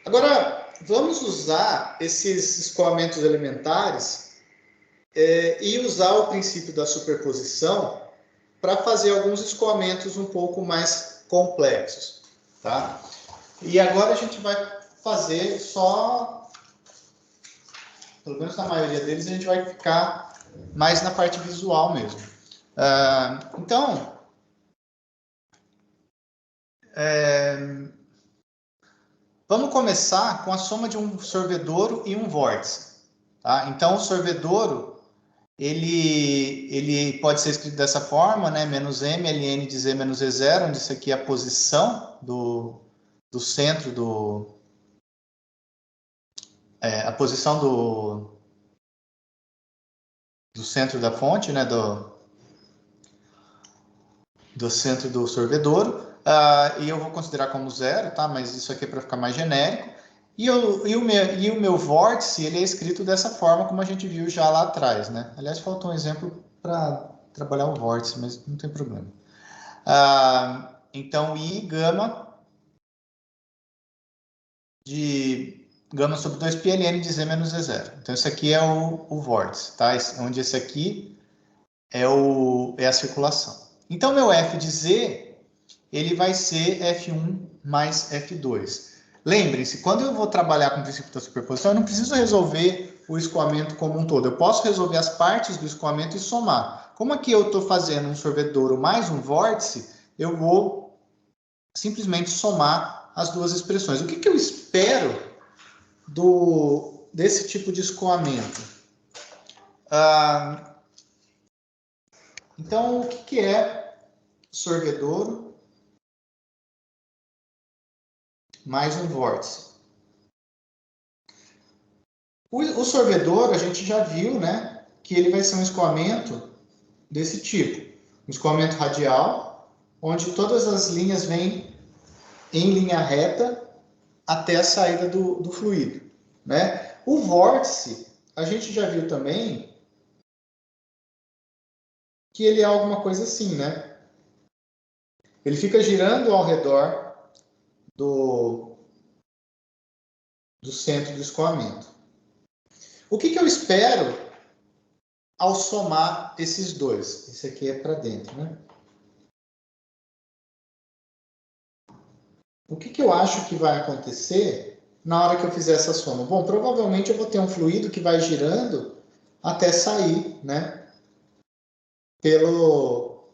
Agora, vamos usar esses escoamentos elementares e usar o princípio da superposição para fazer alguns escoamentos um pouco mais complexos, tá? E agora a gente vai fazer só, pelo menos na maioria deles, a gente vai ficar mais na parte visual mesmo. Então, vamos começar com a soma de um sorvedouro e um vórtice. Tá? Então, o sorvedouro, ele pode ser escrito dessa forma, né? Menos m ln de z menos z0, onde isso aqui é a posição do centro a posição do centro da fonte, né? Do centro do sorvedouro. E eu vou considerar como zero, tá? Mas isso aqui é para ficar mais genérico. E o meu vórtice, ele é escrito dessa forma, como a gente viu já lá atrás, né? Aliás, faltou um exemplo para trabalhar o vórtice, mas não tem problema. Então, I gama sobre 2π ln de z menos z0. Então, isso aqui é o vórtice, tá? Onde esse aqui é a circulação. Então, meu F de Z, ele vai ser F1 mais F2. Lembrem-se, quando eu vou trabalhar com o princípio da superposição, eu não preciso resolver o escoamento como um todo. Eu posso resolver as partes do escoamento e somar. Como aqui eu estou fazendo um sorvedouro mais um vórtice, eu vou simplesmente somar as duas expressões. O que eu espero desse tipo de escoamento? Então, o que é sorvedouro mais um vórtice? O sorvedouro, a gente já viu, né, que ele vai ser um escoamento desse tipo. Um escoamento radial, onde todas as linhas vêm em linha reta até a saída do fluido, né? O vórtice, a gente já viu também que ele é alguma coisa assim, né? Ele fica girando ao redor do centro do escoamento. O que eu espero ao somar esses dois? Esse aqui é para dentro, né? O que eu acho que vai acontecer na hora que eu fizer essa soma? Bom, provavelmente eu vou ter um fluido que vai girando até sair, né? Pelo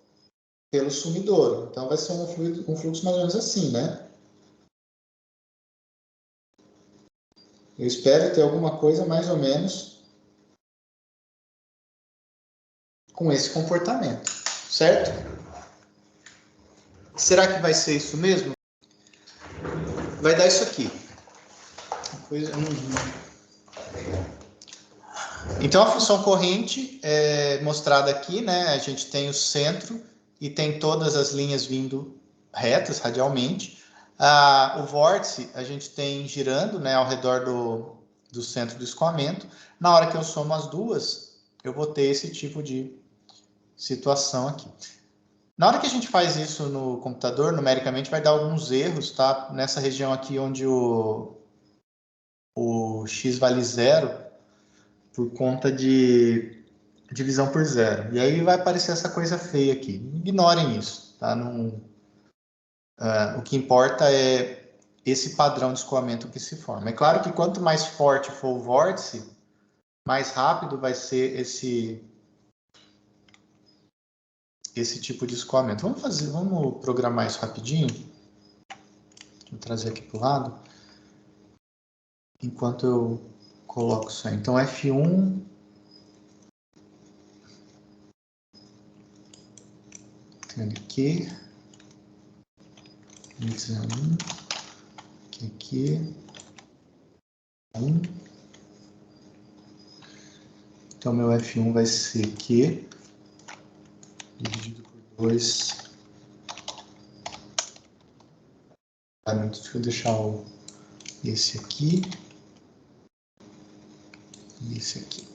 sumidouro. Então vai ser um fluxo mais ou menos assim, né? Eu espero ter alguma coisa mais ou menos com esse comportamento, certo? Será que vai ser isso mesmo? Vai dar isso aqui. Então a função corrente é mostrada aqui, né? A gente tem o centro e tem todas as linhas vindo retas radialmente. O vórtice a gente tem girando, né, ao redor do centro do escoamento. Na hora que eu somo as duas, eu vou ter esse tipo de situação aqui. Na hora que a gente faz isso no computador, numericamente, vai dar alguns erros, tá? Nessa região aqui onde o x vale 0, por conta de divisão por zero. E aí vai aparecer essa coisa feia aqui. Ignorem isso, tá? O que importa é esse padrão de escoamento que se forma. É claro que quanto mais forte for o vórtice, mais rápido vai ser esse tipo de escoamento. Vamos programar isso rapidinho. Deixa eu trazer aqui para o lado. Enquanto eu coloco isso aí. Então, F1... Tem aqui. Aqui. 1. Então, meu F1 vai ser Q dividido por 2. Deixa eu deixar esse aqui e esse aqui.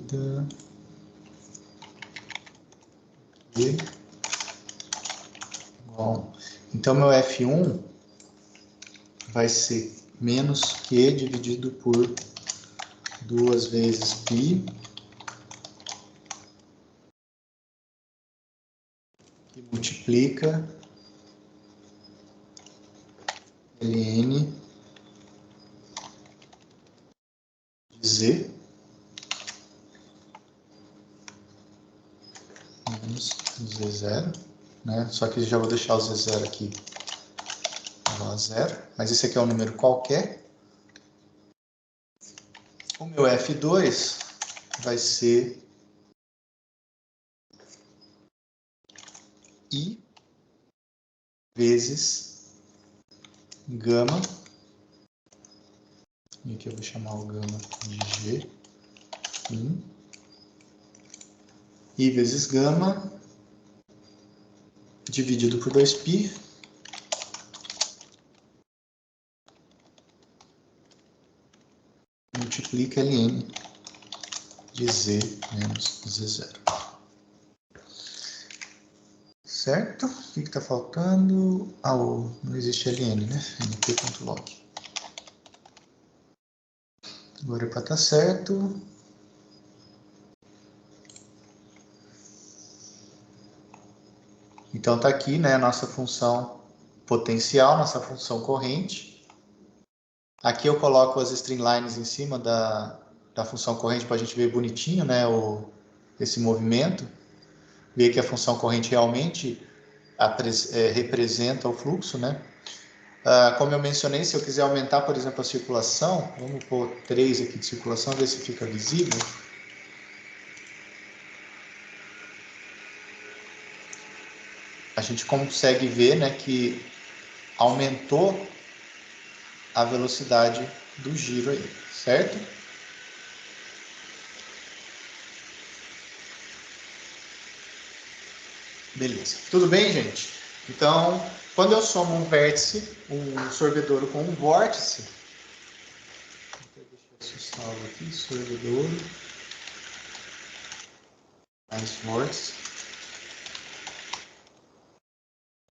medida de igual. Então, meu F1 vai ser menos Q dividido por 2 vezes π, que multiplica ln de Z menos Z0, né? Só que já vou deixar o Z0 aqui igual a 0, mas esse aqui é um número qualquer. O meu F2 vai ser I vezes gama, e aqui eu vou chamar o gama de G, I vezes gama dividido por 2π, multiplica ln de Z menos Z0. Certo? O que está faltando? Ah, não existe ln, né? np.log. Agora é para estar certo. Então está aqui, né, a nossa função potencial, nossa função corrente. Aqui eu coloco as streamlines em cima da função corrente para a gente ver bonitinho, né, esse movimento. Ver que a função corrente realmente representa o fluxo, né? Como eu mencionei, se eu quiser aumentar, por exemplo, a circulação, vamos pôr 3 aqui de circulação, ver se fica visível. A gente consegue ver, né, que aumentou a velocidade do giro aí, certo? Beleza. Tudo bem, gente? Então, quando eu somo um vértice, um sorvedouro com um vórtice, deixa eu salvo aqui, sorvedouro mais vórtice,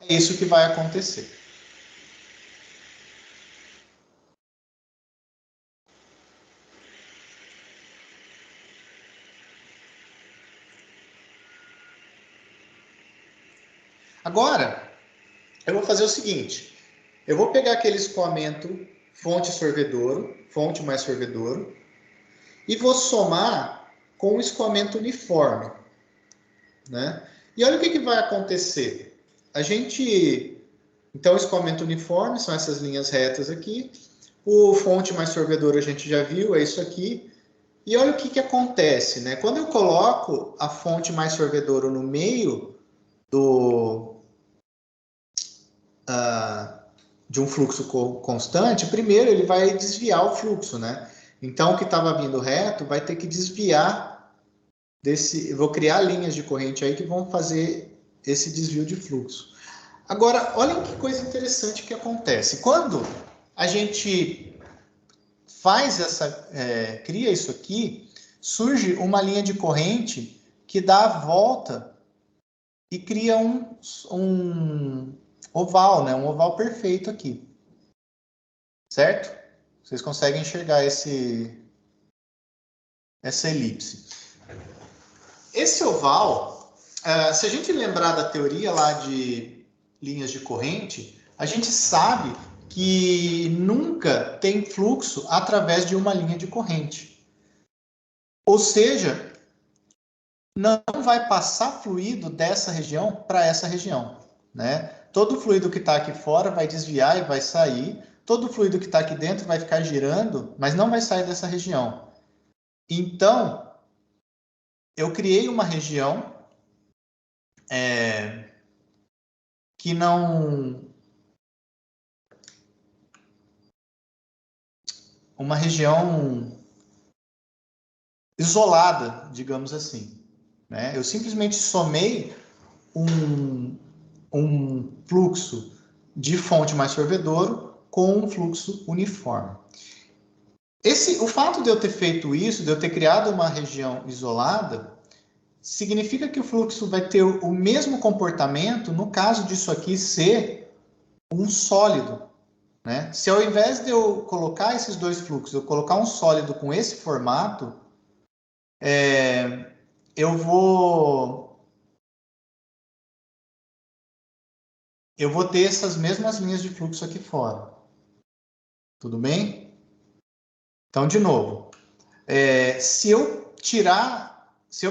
é isso que vai acontecer. Agora, eu vou fazer o seguinte. Eu vou pegar aquele escoamento fonte sorvedouro, fonte mais sorvedouro, e vou somar com o escoamento uniforme, né? E olha o que vai acontecer. Então, o escoamento uniforme são essas linhas retas aqui. O fonte mais sorvedouro a gente já viu, é isso aqui. E olha o que acontece, né? Quando eu coloco a fonte mais sorvedouro no meio de um fluxo constante, primeiro ele vai desviar o fluxo, né? Então, o que estava vindo reto vai ter que desviar desse... Eu vou criar linhas de corrente aí que vão fazer esse desvio de fluxo. Agora, olhem que coisa interessante que acontece. Quando a gente cria isso aqui, surge uma linha de corrente que dá a volta e cria um oval, né? Um oval perfeito aqui. Certo? Vocês conseguem enxergar essa elipse. Esse oval, se a gente lembrar da teoria lá de linhas de corrente, a gente sabe que nunca tem fluxo através de uma linha de corrente. Ou seja, não vai passar fluido dessa região para essa região, né? Todo fluido que está aqui fora vai desviar e vai sair. Todo fluido que está aqui dentro vai ficar girando, mas não vai sair dessa região. Então, eu criei uma região que não... Uma região isolada, digamos assim, né? Eu simplesmente somei um fluxo de fonte mais sorvedouro com um fluxo uniforme. O fato de eu ter feito isso, de eu ter criado uma região isolada, significa que o fluxo vai ter o mesmo comportamento no caso disso aqui ser um sólido, né? Se ao invés de eu colocar esses dois fluxos, eu colocar um sólido com esse formato, eu vou ter essas mesmas linhas de fluxo aqui fora. Tudo bem? Então, de novo, se eu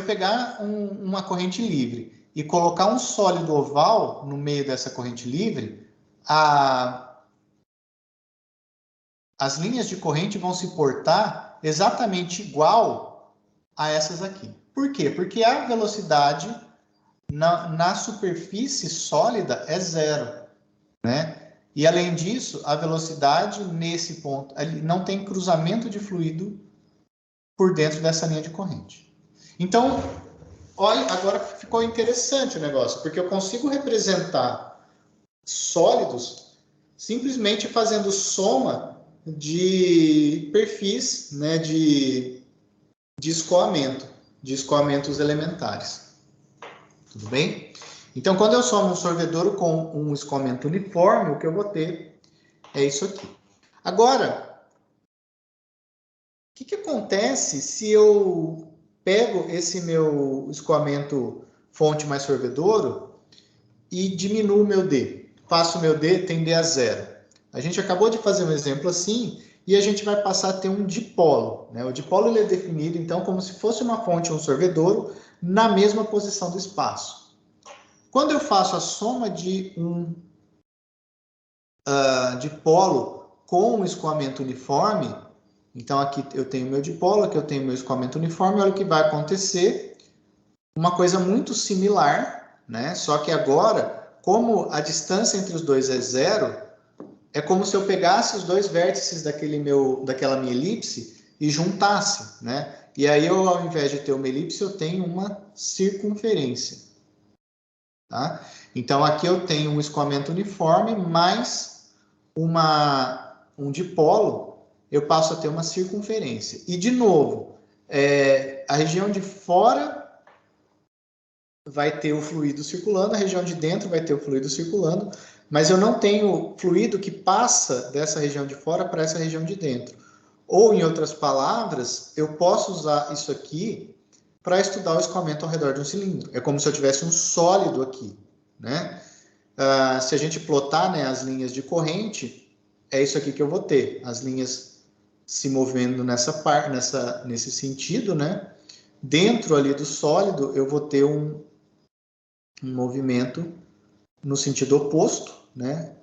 pegar uma corrente livre e colocar um sólido oval no meio dessa corrente livre, as linhas de corrente vão se portar exatamente igual a essas aqui. Por quê? Porque a velocidade na superfície sólida é zero, né? E além disso, a velocidade nesse ponto, não tem cruzamento de fluido por dentro dessa linha de corrente. Então, olha, agora ficou interessante o negócio, porque eu consigo representar sólidos simplesmente fazendo soma de perfis, né, de escoamentos elementares. Tudo bem? Então, quando eu somo um sorvedouro com um escoamento uniforme, o que eu vou ter é isso aqui. Agora, o que acontece se eu pego esse meu escoamento fonte mais sorvedouro e diminuo o meu D? Faço o meu D tender a zero. A gente acabou de fazer um exemplo assim e a gente vai passar a ter um dipolo, né? O dipolo ele é definido, então, como se fosse uma fonte ou um sorvedouro na mesma posição do espaço. Quando eu faço a soma de um dipolo com um escoamento uniforme, então aqui eu tenho meu dipolo, aqui eu tenho meu escoamento uniforme, olha o que vai acontecer. Uma coisa muito similar, né? Só que agora, como a distância entre os dois é zero, é como se eu pegasse os dois vértices daquela minha elipse e juntasse, né? E aí eu, ao invés de ter uma elipse, eu tenho uma circunferência. Tá? Então, aqui eu tenho um escoamento uniforme mais um dipolo, eu passo a ter uma circunferência. E, de novo, a região de fora vai ter o fluido circulando, a região de dentro vai ter o fluido circulando, mas eu não tenho fluido que passa dessa região de fora para essa região de dentro. Ou, em outras palavras, eu posso usar isso aqui para estudar o escoamento ao redor de um cilindro. É como se eu tivesse um sólido aqui, né? Se a gente plotar, né, as linhas de corrente, é isso aqui que eu vou ter. As linhas se movendo nesse sentido, né? Dentro ali do sólido, eu vou ter um movimento no sentido oposto, né?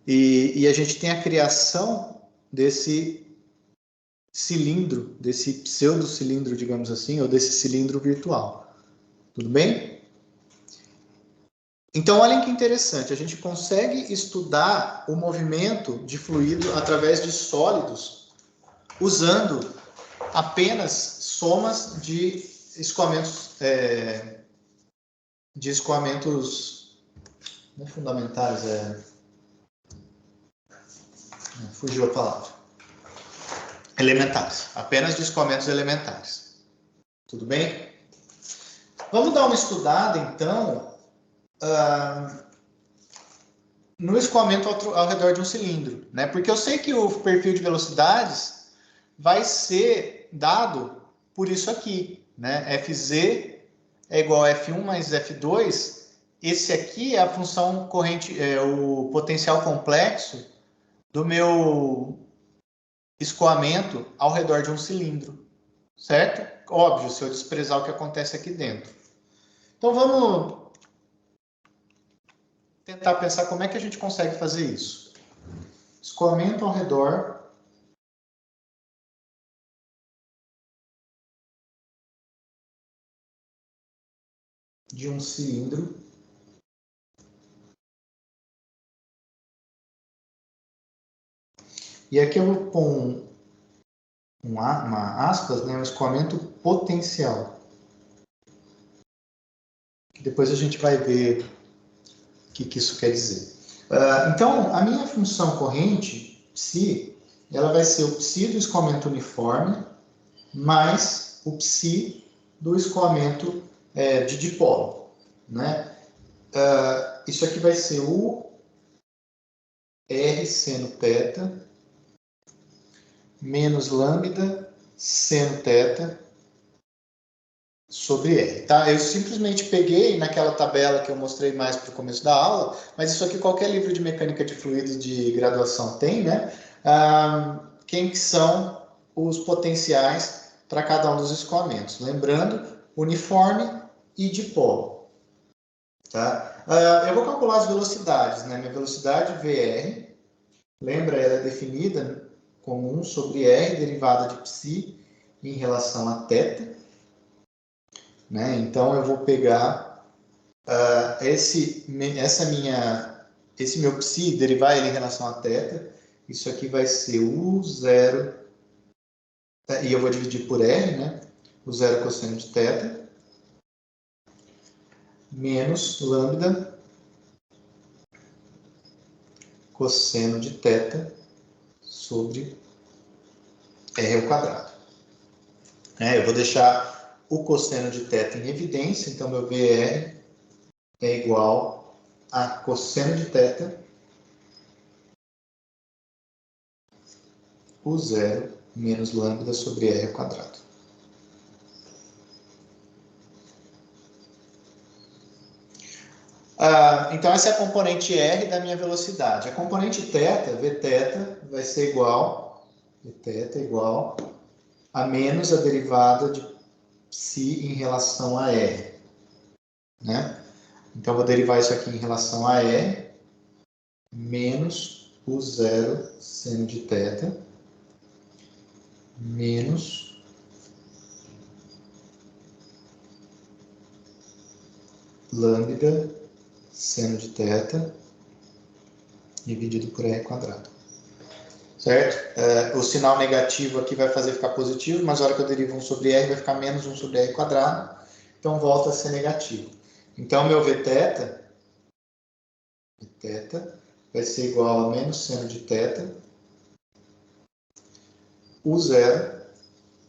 E a gente tem a criação desse cilindro, desse pseudo-cilindro, digamos assim, ou desse cilindro virtual. Tudo bem? Então, olhem que interessante, a gente consegue estudar o movimento de fluido através de sólidos usando apenas somas de escoamentos, não é fundamentais, fugiu a palavra. Elementares, apenas de escoamentos elementares. Tudo bem? Vamos dar uma estudada, então, no escoamento ao redor de um cilindro, né? Porque eu sei que o perfil de velocidades vai ser dado por isso aqui, né? Fz é igual a F1 mais F2. Esse aqui é a função corrente, o potencial complexo do meu escoamento ao redor de um cilindro, certo? Óbvio, se eu desprezar o que acontece aqui dentro. Então, vamos tentar pensar como é que a gente consegue fazer isso. Escoamento ao redor de um cilindro e aqui eu vou pôr uma aspas, né, um escoamento potencial. Depois a gente vai ver o que isso quer dizer. Então, a minha função corrente, psi, ela vai ser o psi do escoamento uniforme mais o psi do escoamento de dipolo, né? Isso aqui vai ser o R seno θ menos lambda seno θ sobre R, tá? Eu simplesmente peguei naquela tabela que eu mostrei mais para o começo da aula, mas isso aqui qualquer livro de mecânica de fluidos de graduação tem, né? Quem que são os potenciais para cada um dos escoamentos. Lembrando, uniforme e dipolo, tá? Eu vou calcular as velocidades, né? Minha velocidade VR, lembra, ela é definida como 1 sobre R derivada de psi em relação a θ, né? Então eu vou pegar esse meu psi, derivar ele em relação a θ, isso aqui vai ser U0, e eu vou dividir por R, né? O zero cosseno de θ, menos lambda cosseno de θ sobre R ao quadrado. Eu vou deixar o cosseno de θ em evidência, então meu VR é igual a cosseno de θ, o zero menos lambda sobre R ao quadrado. Então, essa é a componente R da minha velocidade. A componente θ, Vθ, vai ser igual, Vθ igual a menos a derivada de psi em relação a R, né? Então, vou derivar isso aqui em relação a R, menos o zero seno de θ, menos lambda seno de θ dividido por R quadrado. Certo? O sinal negativo aqui vai fazer ficar positivo, mas na hora que eu derivo 1 sobre R vai ficar menos 1 sobre R quadrado, então volta a ser negativo. Então, meu Vθ vai ser igual a menos seno de θ, o zero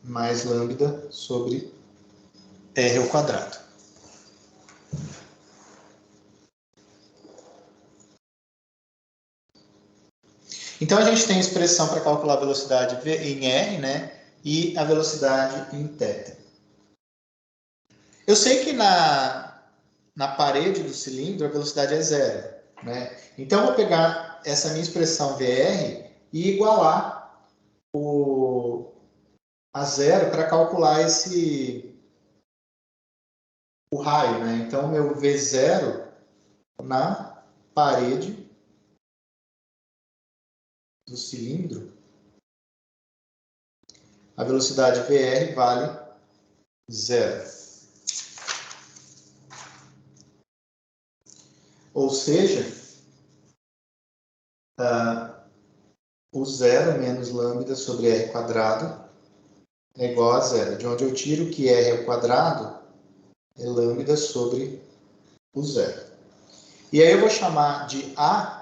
mais lambda sobre R ao quadrado. Então, a gente tem a expressão para calcular a velocidade em R, né? E a velocidade em θ. Eu sei que na parede do cilindro a velocidade é zero, né? Então, eu vou pegar essa minha expressão VR e igualar a zero para calcular o raio, né? Então, meu V0 na parede do cilindro, a velocidade VR vale zero. Ou seja, o zero menos lambda sobre R quadrado é igual a zero. De onde eu tiro que R ao quadrado é lambda sobre o zero. E aí eu vou chamar de A,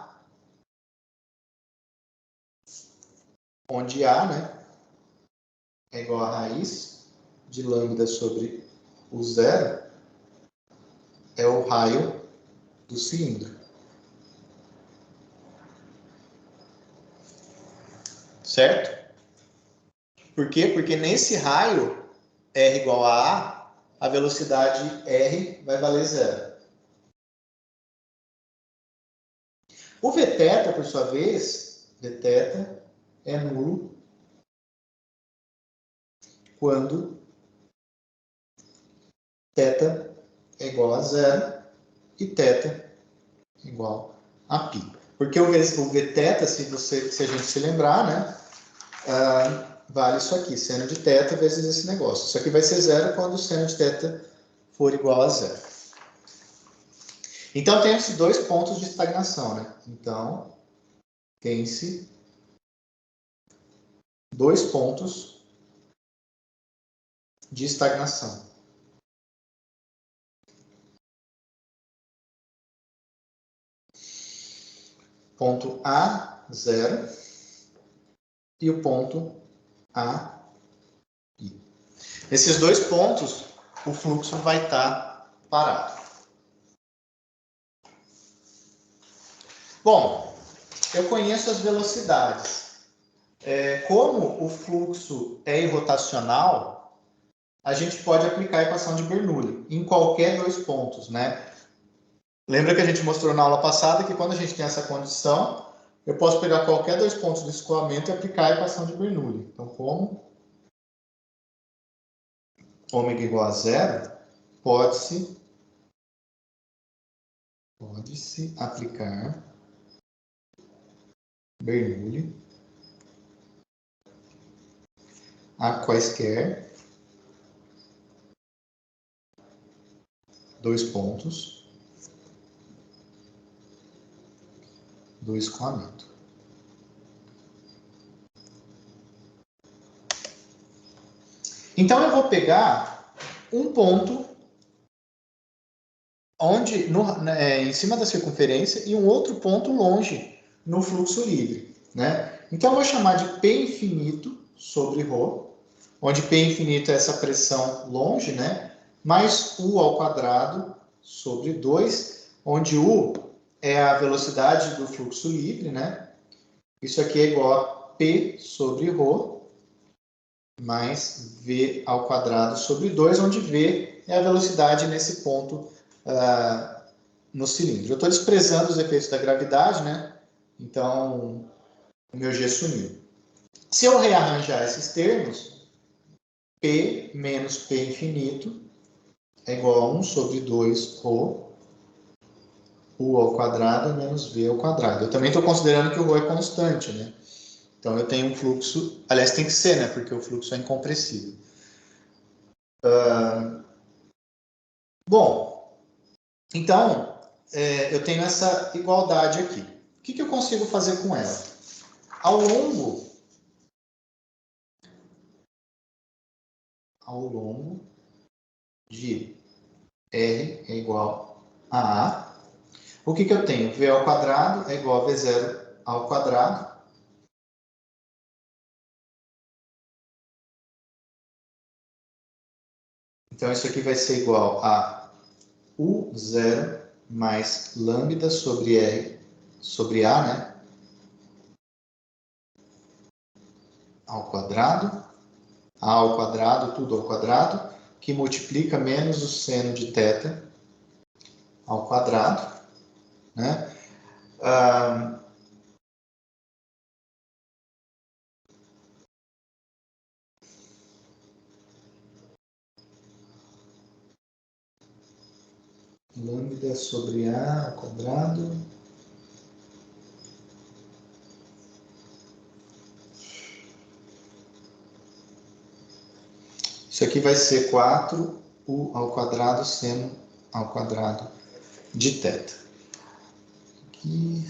onde A, né, é igual a raiz de lambda sobre o zero, é o raio do cilindro. Certo? Por quê? Porque nesse raio, R igual a A velocidade R vai valer zero. O Vθ, por sua vez, Vθ é nulo quando θ é igual a zero e θ é igual a π. Porque o Vθ, se a gente se lembrar, né, vale isso aqui, seno de θ vezes esse negócio. Isso aqui vai ser zero quando o seno de θ for igual a zero. Então, tem esses dois pontos de estagnação, né? Então, tem-se dois pontos de estagnação. Ponto A, zero, e o ponto A. Esses dois pontos, o fluxo vai estar parado. Bom, eu conheço as velocidades. Como o fluxo é irrotacional, a gente pode aplicar a equação de Bernoulli em qualquer dois pontos, né? Lembra que a gente mostrou na aula passada que quando a gente tem essa condição, eu posso pegar qualquer dois pontos do escoamento e aplicar a equação de Bernoulli. Então, como ômega igual a zero, pode-se aplicar Bernoulli a quaisquer dois pontos do escoamento. Então, eu vou pegar um ponto onde, em cima da circunferência e um outro ponto longe no fluxo livre, né? Então, eu vou chamar de P infinito sobre ρ, onde P infinito é essa pressão longe, né? Mais U ao quadrado sobre 2, onde U é a velocidade do fluxo livre, né? Isso aqui é igual a P sobre ρ, mais V ao quadrado sobre 2, onde V é a velocidade nesse ponto no cilindro. Eu estou desprezando os efeitos da gravidade, né? Então, o meu G sumiu. Se eu rearranjar esses termos, P menos P infinito é igual a 1 sobre 2 ρ, U ao quadrado menos V ao quadrado. Eu também estou considerando que o ρ é constante, né? Então, eu tenho um fluxo... Aliás, tem que ser, né? Porque o fluxo é incompressível. Bom, então, eu tenho essa igualdade aqui. O que eu consigo fazer com ela? Ao longo de R é igual a A, o que eu tenho? V ao quadrado é igual a V0 ao quadrado. Então, isso aqui vai ser igual a U0 mais lambda sobre R sobre A, né? Ao quadrado. A ao quadrado, tudo ao quadrado, que multiplica menos o seno de θ ao quadrado, né? Lambda sobre A ao quadrado. Isso aqui vai ser 4U ao quadrado seno ao quadrado de θ. Aqui.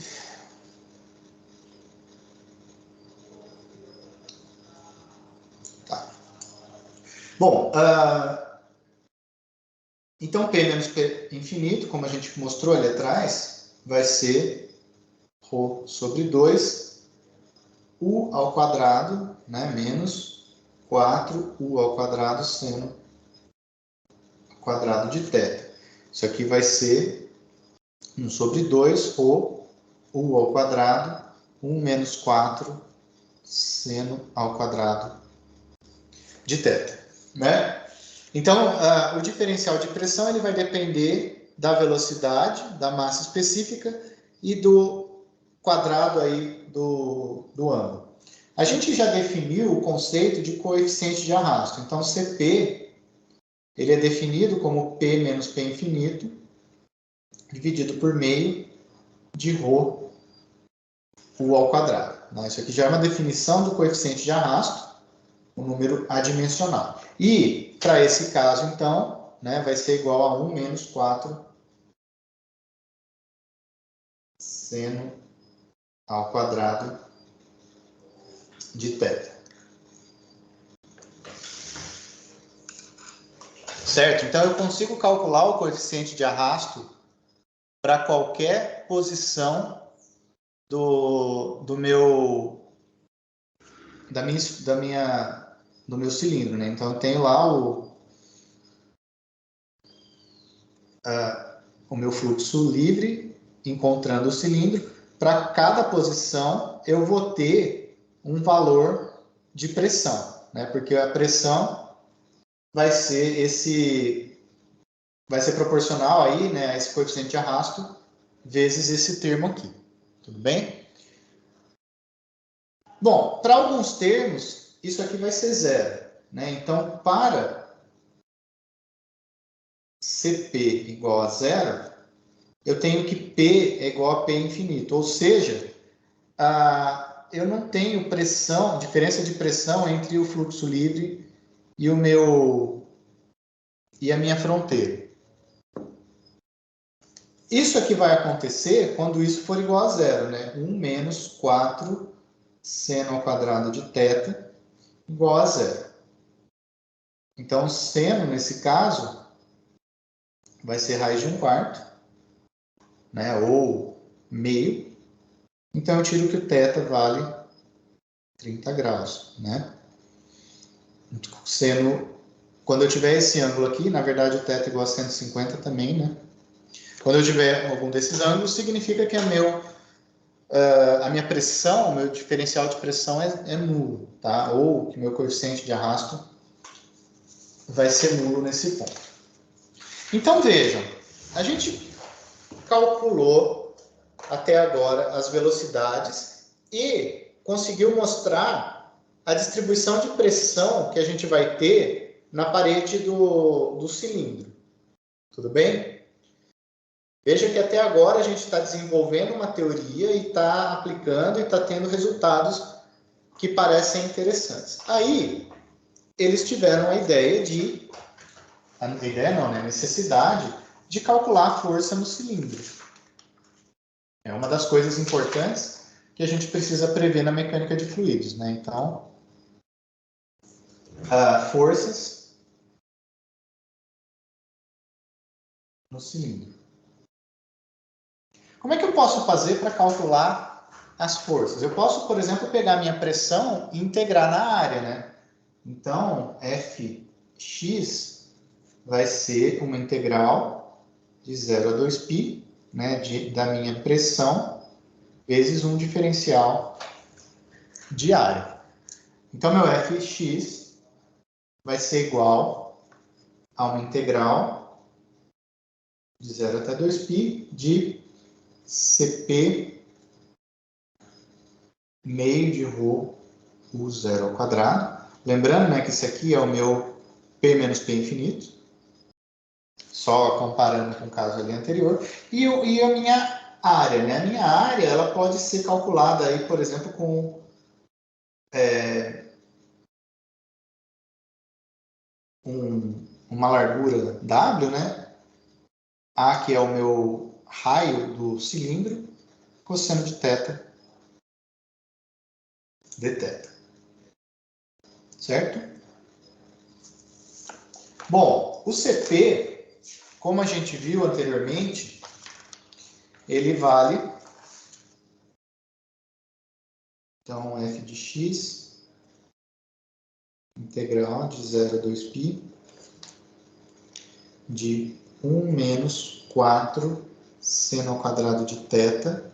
Tá. Bom, então P menos P infinito, como a gente mostrou ali atrás, vai ser ρ sobre 2, U ao quadrado, né, menos 4U ao quadrado seno ao quadrado de θ. Isso aqui vai ser 1 sobre 2, ρ, U ao quadrado, 1 menos 4 seno ao quadrado de θ, né? Então, o diferencial de pressão ele vai depender da velocidade, da massa específica e do quadrado aí do ângulo. A gente já definiu o conceito de coeficiente de arrasto. Então, Cp ele é definido como P menos P infinito dividido por meio de ρ U ao quadrado. Isso aqui já é uma definição do coeficiente de arrasto, um número adimensional. E, para esse caso, então, né, vai ser igual a 1 menos 4 seno ao quadrado de θ. Certo? Então, eu consigo calcular o coeficiente de arrasto para qualquer posição do meu do meu cilindro, né? Então, eu tenho lá o meu fluxo livre encontrando o cilindro. Para cada posição, eu vou ter um valor de pressão, né? Porque a pressão vai ser proporcional aí, né, a esse coeficiente de arrasto vezes esse termo aqui. Tudo bem? Bom, para alguns termos, isso aqui vai ser zero, né? Então, para CP igual a zero, eu tenho que P é igual a P infinito. Ou seja, eu não tenho pressão, diferença de pressão entre o fluxo livre e a minha fronteira. Isso aqui vai acontecer quando isso for igual a zero, né? 1 menos 4 seno ao quadrado de θ igual a zero. Então, seno, nesse caso, vai ser raiz de 1/4, né? Ou meio. Então, eu tiro que o θ vale 30 graus, né? Seno, quando eu tiver esse ângulo aqui, na verdade, o θ é igual a 150 também, né? Quando eu tiver algum desses ângulos, significa que a minha pressão, o meu diferencial de pressão é nulo, tá? Ou que meu coeficiente de arrasto vai ser nulo nesse ponto. Então, vejam, a gente calculou até agora as velocidades e conseguiu mostrar a distribuição de pressão que a gente vai ter na parede do cilindro. Tudo bem? Veja que até agora a gente está desenvolvendo uma teoria e está aplicando e está tendo resultados que parecem interessantes. Aí, eles tiveram a necessidade de calcular a força no cilindro. É uma das coisas importantes que a gente precisa prever na mecânica de fluidos, né? Então, forças no cilindro. Como é que eu posso fazer para calcular as forças? Eu posso, por exemplo, pegar a minha pressão e integrar na área, né? Então, Fx vai ser uma integral de 0 a 2π, né, da minha pressão, vezes um diferencial de área. Então, meu Fx vai ser igual a uma integral de 0 até 2π de Cp meio de ρ U0 ao quadrado. Lembrando, né, que esse aqui é o meu P menos P infinito, só comparando com o caso ali anterior. E a minha área, né? A minha área, ela pode ser calculada aí, por exemplo, com uma largura W, né? A, que é o meu raio do cilindro, cosseno de θ dθ. Certo? Bom, o Cp, como a gente viu anteriormente, ele vale, então, f de x, integral de 0 a 2π, de 1 menos 4 seno ao quadrado de θ,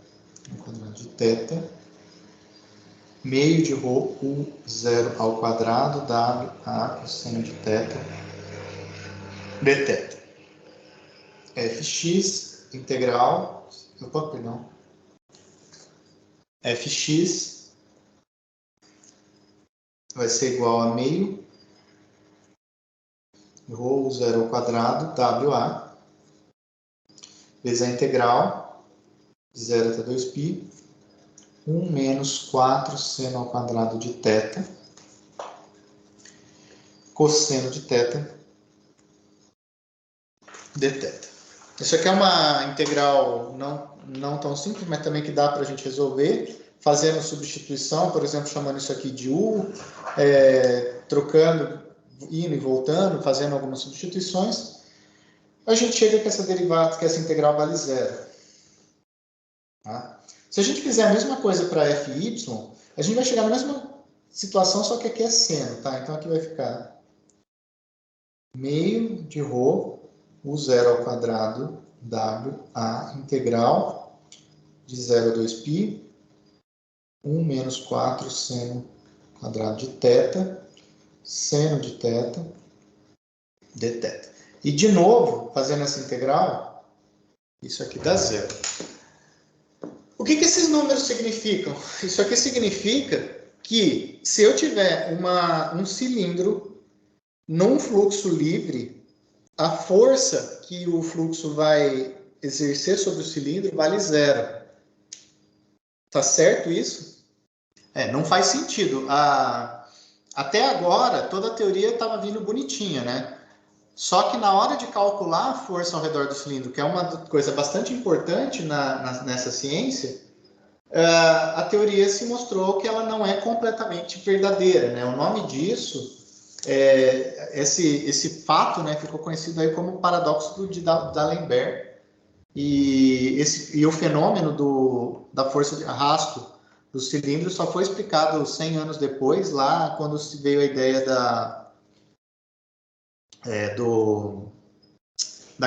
meio de ρ U0 ao quadrado, W a cosseno de θ dθ. Fx integral, Fx vai ser igual a meio ρ U0 ao quadrado, WA, vezes a integral de 0 até 2π, 1 menos 4 seno ao quadrado de θ, cosseno de θ dθ. Isso aqui é uma integral não tão simples, mas também que dá para a gente resolver, fazendo substituição, por exemplo, chamando isso aqui de U, trocando, indo e voltando, fazendo algumas substituições, a gente chega que essa integral vale zero. Tá? Se a gente fizer a mesma coisa para Fy, a gente vai chegar na mesma situação, só que aqui é seno, tá? Então aqui vai ficar meio de ρ, o 0 ao quadrado, WA integral de 0 a 2π, 1 menos 4 seno quadrado de θ, seno de θ, dθ. E de novo, fazendo essa integral, isso aqui dá zero. O que esses números significam? Isso aqui significa que se eu tiver um cilindro num fluxo livre, a força que o fluxo vai exercer sobre o cilindro vale zero. Tá certo isso? Não faz sentido. Até agora, toda a teoria estava vindo bonitinha, né? Só que na hora de calcular a força ao redor do cilindro, que é uma coisa bastante importante nessa ciência, a teoria se mostrou que ela não é completamente verdadeira, né? O nome disso, esse fato, né, ficou conhecido aí como paradoxo de D'Alembert. E o fenômeno da força de arrasto dos cilindros só foi explicado 100 anos depois, lá quando se veio a ideia da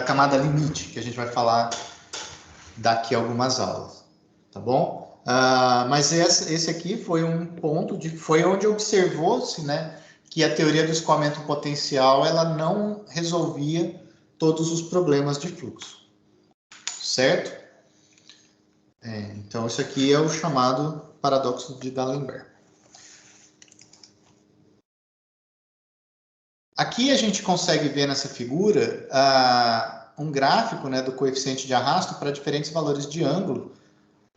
camada limite, que a gente vai falar daqui a algumas aulas, tá bom? Mas esse aqui foi um ponto, foi onde observou-se, né, que a teoria do escoamento potencial ela não resolvia todos os problemas de fluxo, certo? Então, isso aqui é o chamado paradoxo de D'Alembert. Aqui a gente consegue ver nessa figura um gráfico, né, do coeficiente de arrasto para diferentes valores de ângulo,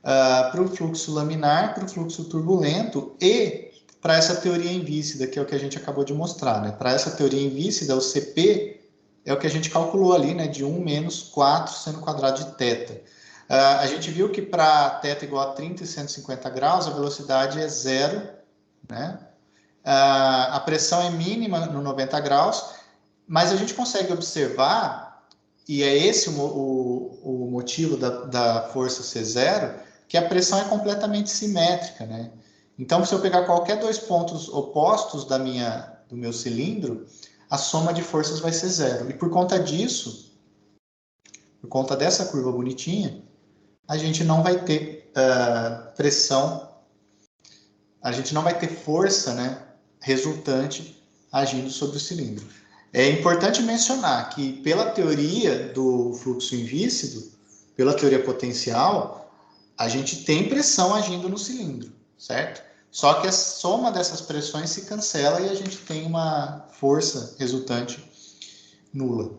para o fluxo laminar, para o fluxo turbulento e para essa teoria invícida, que é o que a gente acabou de mostrar. Né? Para essa teoria invícida, o CP é o que a gente calculou ali, né, de 1 menos 4 seno quadrado de θ. A gente viu que para θ igual a 30 e 150 graus, a velocidade é zero, né? A pressão é mínima no 90 graus, mas a gente consegue observar, e é esse o motivo da força ser zero, que a pressão é completamente simétrica, né? Então, se eu pegar qualquer dois pontos opostos do meu cilindro, a soma de forças vai ser zero. E por conta disso, por conta dessa curva bonitinha, a gente não vai ter pressão, a gente não vai ter força, né, resultante agindo sobre o cilindro. É importante mencionar que pela teoria do fluxo invícido, pela teoria potencial, a gente tem pressão agindo no cilindro, certo? Só que a soma dessas pressões se cancela e a gente tem uma força resultante nula.